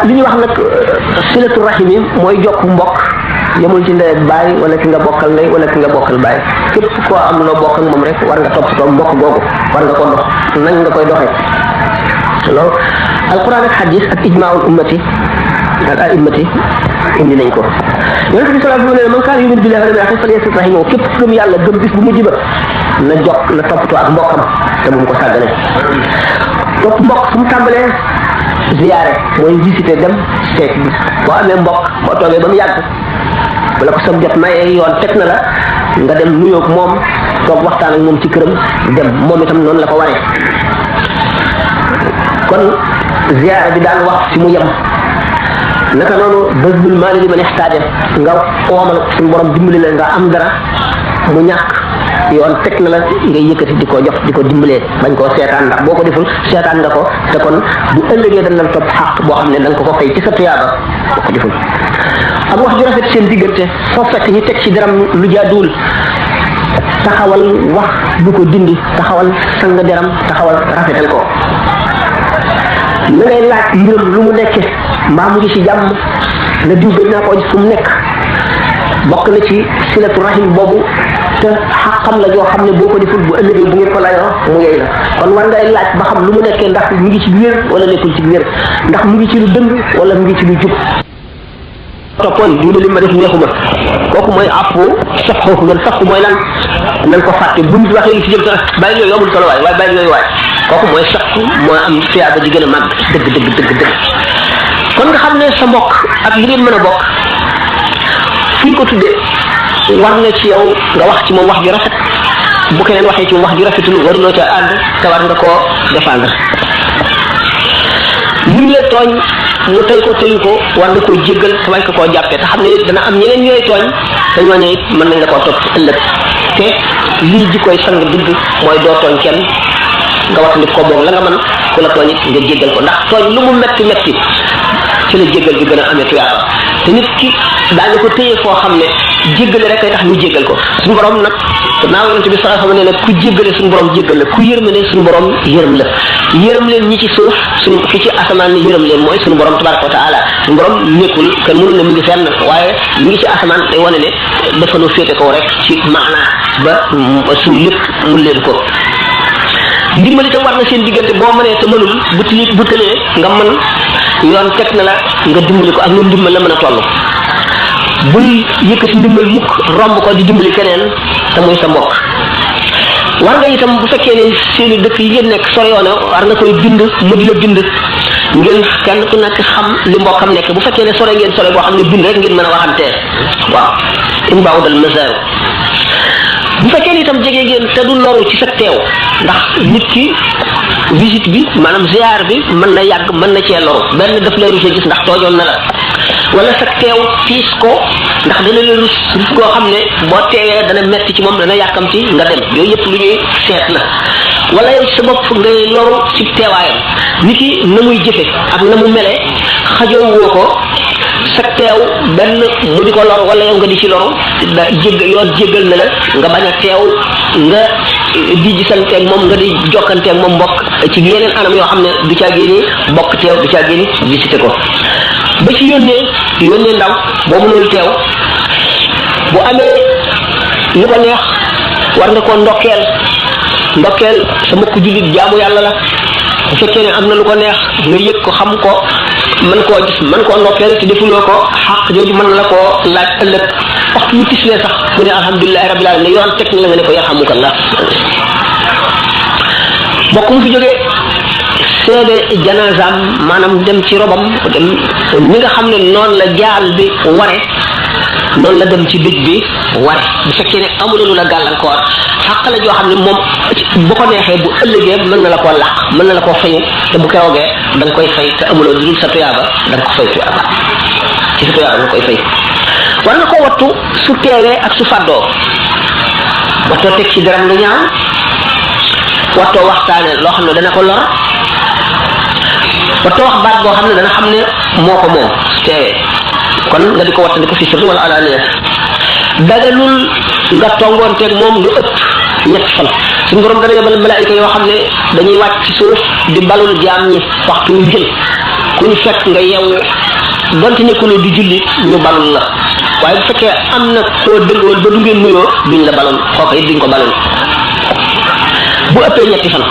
li ñuy wax nag silatu rahim yi mooy jokk mbokk yemul ci ndey ak baay wala ki nga bokkal ndey wala ki nga bokkal baay képp koo am loo bokk ak moom rek war nga toppatoo mbokk googu war nga ko dox nañ nga koy doxee loolu alquran ak hadis ak ijmaul ummati ak a'immati indi nañ ko yonent bi sallallahu alayhi wa sallam man kaana yu'minu billahi wal yawmil akhir falyasil rahimahu képp gëm yàlla gëm bis bu mujj ba na jokk na toppatoo ak mbokkam te bu mu ko sàggane topp mbokk fu mu tàmbalee ziyaare mooy visiter dem seet bi boo amee mbokk boo toogee ba mu yàgg bala ko sam jot mayee yoon teg na la nga dem nuyoog moom toog waxtaan ak moom ci këram dem moom itam noonu la ko waree kon ziyaare bi daan wax ci mu yem naka noonu bësbul maali li man ixtaaja nga oomal suñu borom dimbali la nga am dara mu ñàkk yoon teg na la ngay yëkkati di ko jox di ko dimbalee bañ koo seetaan ndax boo ko deful seetaan nga ko te kon bu ëllëgee dañ la topp xaq boo xam ne da nga ko fay ci sa tuyaaba boo ko deful ak wax ju rafet seen diggante foo fekk ñu teg ci deram lu jaaduwul taxawal wax bu ko dindi taxawal sang deram taxawal rafetal ko na ngay laaj mbiram lu mu nekke mbaa mu ngi ci jàmm na diw gën naa koo gis fu mu nekk bokk na ci silatu rahim boobu te xaqam la joo xam ne boo ko deful bu ëllëgee bu ngeen ko layoo mu yey la kon war ngay laaj ba xam lu mu nekkee ndax mu ngi ci wér wala nekkul ci wér ndax mu ngi ci lu dëng wala mu ngi ci lu jub toppoon diine li ma def neexuma kooku mooy àppu sax kooku ngeen sax mooy lan nañ ko fàtte bu nit waxee li ci jëm sax bàyyi yooyu amul solo waaye bàyyi yooyu waay kooku mooy sax moo am tuyaaba ji gën a màgg dëgg kon nga xam ne sa mbokk ak li ngeen mën a bokk fuñ ko tuddee war na ci yow nga wax ci moom wax ju rafet bu keneen waxee ci moom wax ju rafetul waruloo ca ànd te war nga koo défendre lim la tooñ mu tey ko teyu ko war nga koo jéggal te bañ ko koo jàppee te xam ne dana am ñeneen ñooy tooñ te ñooñu it mën nañ la koo topp ëllëg te lii ji koy sang dëgg mooy doo tooñ kenn nga wax ko boog la nga mën ku la tooñ it nga jéggal ko ndax tooñ lu mu metti metti ci la jéggal bi gën a amee tuyaaba te nit ki daañu ko téye foo xam ne jéggale rek ay tax ñu jéggal ko suñu borom nag naa yonent bi sallallahu alayhi wa sallam nee na ku jéggale suñu borom jéggal la ku yërmale suñu borom yërëm la yërëm leen ñi ci suuf suñu ki ci asamaan ni yërëm leen mooy suñu borom tabaraka wa taala suñu borom nekkul kenn mënul ne mu ngi fenn waaye mi ngi ci asamaan day wane ne dafa nu féete kaw rek ci maanaa ba suñu lépp mun leen ko ndimbali tam war na seen diggante boo mënee te mënul bu tëlee nga mën yoon teg na la nga dimbali ko ak lu ndimbal la mën a toll bul yëkkati ndimbal mukk romb ko di dimbali keneen te muy sa mbokk war nga itam bu fekkee ne seeni dëkk yi ngeen nekk soriyoona war nga koy bind mu di la bind ngeen kenn ku nekk xam li mbokkam nekk bu fekkee ne sore ngeen sore boo xam ne bind rek ngeen mën a waxantee waaw in baawudal mazar bu fekkee ne itam jege ngeen te du loru ci sa teew ndax nit ki visite bi maanaam ziar bi mën na yàgg mën na cee loru benn daf lay rusee gis ndax toojoon na la wala sa teew tiis ko ndax dana la rus koo xam ne boo teewee dana metti ci moom dana yàkkamti nga dem yooyu yëpp lu ñuy seet la wala yow sa bopp ngay loru ci teewaayam nit ki na muy jëfe ak na mu mele xajoowoo ko sa teew benn mu di ko lor wala yow nga di ci loru yoon jéggal na la nga bañ a teew nga di gisanteeg moom nga di jokkanteeg moom mbokk ci yeneen anam yoo xam ne du caa génne bokk teew du caa génne visité ko ba ci yónnee ndaw boo mënul teew bu amee lu ko neex war nga koo ndokkeel sa mbokk jullit jaamu yàlla la bu fekkee ne am na lu ko neex nga yëg ko xam ko mën koo gis mën koo ndokkeel te defuloo ko xaq jooju mën la koo laaj ëllëg waxtu wu tislee sax mu ne alhamdulilahi rabbil alamin yoon teg na la nga ne ko yarhamukallah bokk mu fi jógee seede janazaam maanaam dem ci robam dem ni nga xam ne noonu la jaal bi ware noonu la dem ci dëj bi ware bu fekkee ne amul lu la gàllankoor xaq la joo xam ne moom bu ko neexee bu ëllëgee mën na la koo làq mën na la koo fayu te bu keroogee da nga koy fay te amuloo lu dul sa tuyaaba da nga ko fay tuyaaba ci sa tuyaaba nga koy fay war nga ko wattu su teewee ak su fàddoo wattoo teg ci garam lu ñaaw wattoo waxtaane loo xam ne dana ko lor wattoo wax baat boo xam ne dana xam ne moo ko moom su teewee kon nga di ko wattandi ko fi sirri wala alaaniya dagalul nga tongoonteeg moom lu ëpp ñetti fan suñu borom dana yebal malaayika yoo xam ne dañuy wàcc ci suuf di balul jaam ñi waxtu wu jël ku ñu fekk nga yeewu donte nekkuloo di julli ñu balul la waaye bu fekkee am na koo dëngoon ba du ngeen nuyoo duñ la baloon kooku it duñ ko baloon bu ëppee ñetti fan